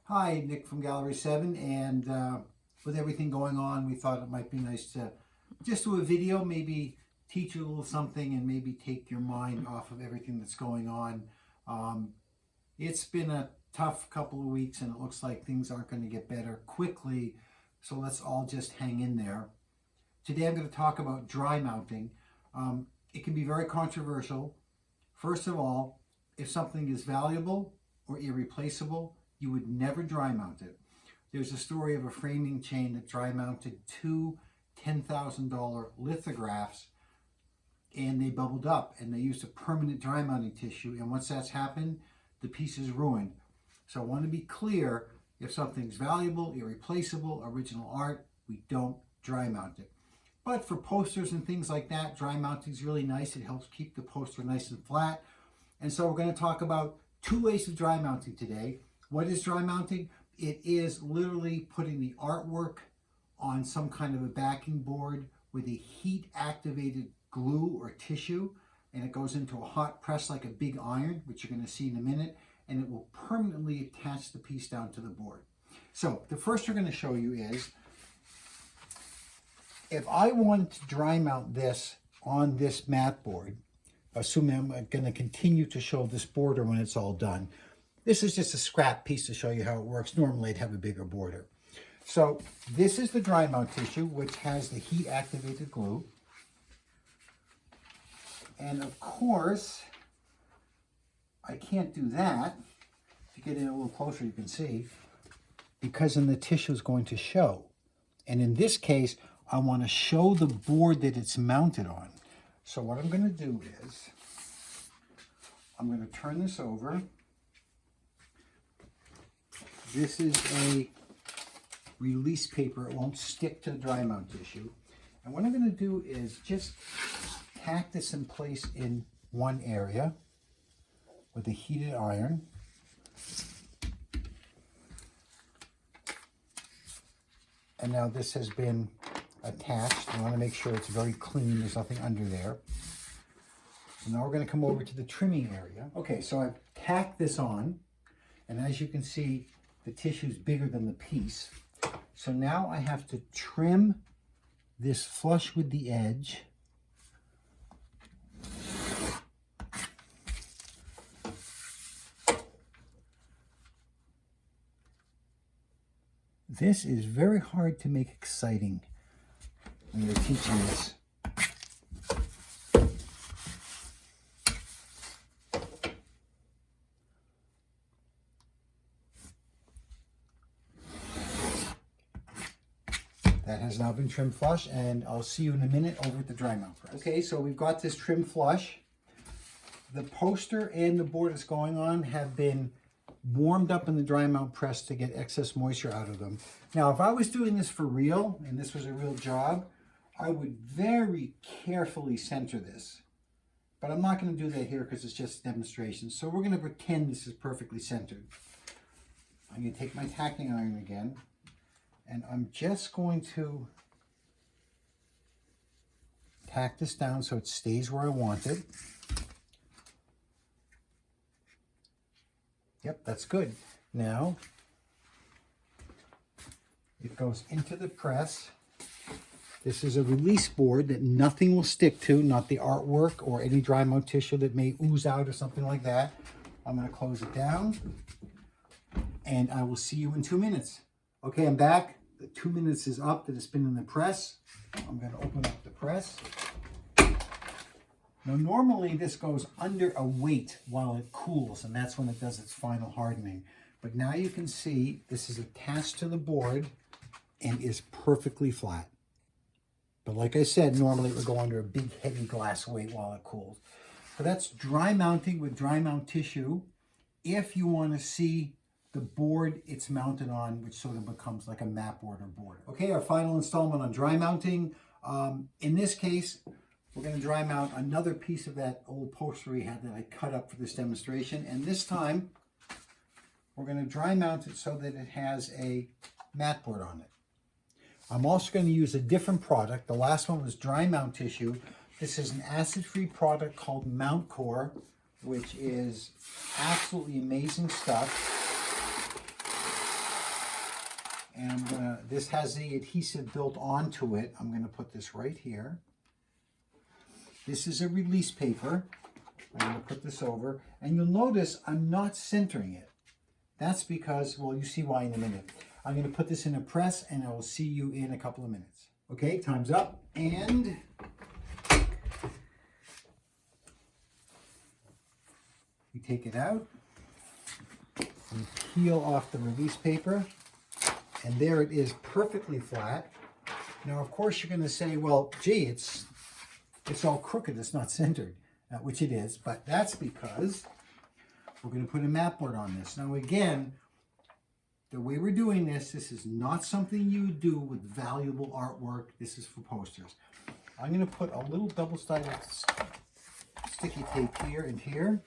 Hi, Nick from Gallery 7, and with everything going on, we thought it might be nice to just do a video, maybe teach you a little something and maybe take your mind off of everything that's going on. It's been a tough couple of weeks and it looks like things aren't going to get better quickly, so let's all just hang in there. Today I'm going to talk about dry mounting. It can be very controversial. First of all, if something is valuable or irreplaceable, you would never dry mount it. There's a story of a framing chain that dry mounted two $10,000 lithographs and they bubbled up and they used a permanent dry mounting tissue, and once that's happened, the piece is ruined. So I want to be clear, if something's valuable, irreplaceable, original art, we don't dry mount it. But for posters and things like that, dry mounting is really nice. It helps keep the poster nice and flat. And so we're going to talk about two ways of dry mounting today. What is dry mounting? It is literally putting the artwork on some kind of a backing board with a heat activated glue or tissue, and it goes into a hot press like a big iron, which you're going to see in a minute, and it will permanently attach the piece down to the board. So the first we're going to show you is, if I wanted to dry mount this on this mat board, assuming I'm going to continue to show this border when it's all done. This is just a scrap piece to show you how it works. Normally I'd have a bigger border. So this is the dry mount tissue, which has the heat activated glue. And of course, I can't do that. If you get in a little closer, you can see, because then the tissue is going to show. And in this case, I want to show the board that it's mounted on. So what I'm going to do is, I'm going to turn this over. This is a release paper. It won't stick to the dry mount tissue. And what I'm going to do is just tack this in place in one area with a heated iron. And now this has been attached. I want to make sure it's very clean. There's nothing under there. So now we're going to come over to the trimming area. Okay, so I've tacked this on, and as you can see, the tissue is bigger than the piece. So now I have to trim this flush with the edge. This is very hard to make exciting when you're teaching this. That has now been trimmed flush, and I'll see you in a minute over at the dry mount press. Okay, so we've got this trim flush. The poster and the board it's going on have been warmed up in the dry mount press to get excess moisture out of them. Now, if I was doing this for real, and this was a real job, I would very carefully center this. But I'm not going to do that here because it's just a demonstration. So we're going to pretend this is perfectly centered. I'm going to take my tacking iron again, and I'm just going to tack this down so it stays where I want it. Yep, that's good. Now, it goes into the press. This is a release board that nothing will stick to, not the artwork or any dry mount tissue that may ooze out or something like that. I'm going to close it down, and I will see you in 2 minutes. Okay, I'm back. The 2 minutes is up that it's been in the press. I'm going to open up the press. Now, normally this goes under a weight while it cools, and that's when it does its final hardening. But now you can see this is attached to the board and is perfectly flat. But like I said, normally it would go under a big heavy glass weight while it cools. So that's dry mounting with dry mount tissue. If you want to see the board it's mounted on, which sort of becomes like a mat board or border. Okay, our final installment on dry mounting. In this case, we're going to dry mount another piece of that old poster we had that I cut up for this demonstration. And this time, we're going to dry mount it so that it has a mat board on it. I'm also going to use a different product. The last one was dry mount tissue. This is an acid-free product called Mount Core, which is absolutely amazing stuff. This has the adhesive built onto it. I'm going to put this right here. This is a release paper. I'm going to put this over. And you'll notice I'm not centering it. That's because, well, you see why in a minute. I'm going to put this in a press and I will see you in a couple of minutes. Okay, time's up. And you take it out. You peel off the release paper. And there it is, perfectly flat. Now, of course, you're going to say, well, gee, it's all crooked. It's not centered, which it is. But that's because we're going to put a mat board on this. Now, again, the way we're doing this is not something you do with valuable artwork. This is for posters. I'm going to put a little double-sided sticky tape here and here.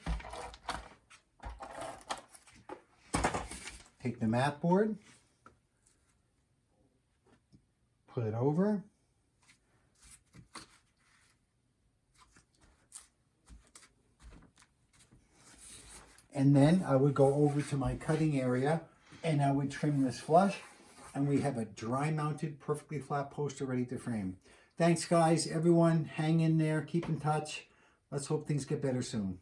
Take the mat board, put it over, and then I would go over to my cutting area and I would trim this flush, and we have a dry mounted, perfectly flat poster ready to frame. Thanks guys, everyone, hang in there, keep in touch. Let's hope things get better soon.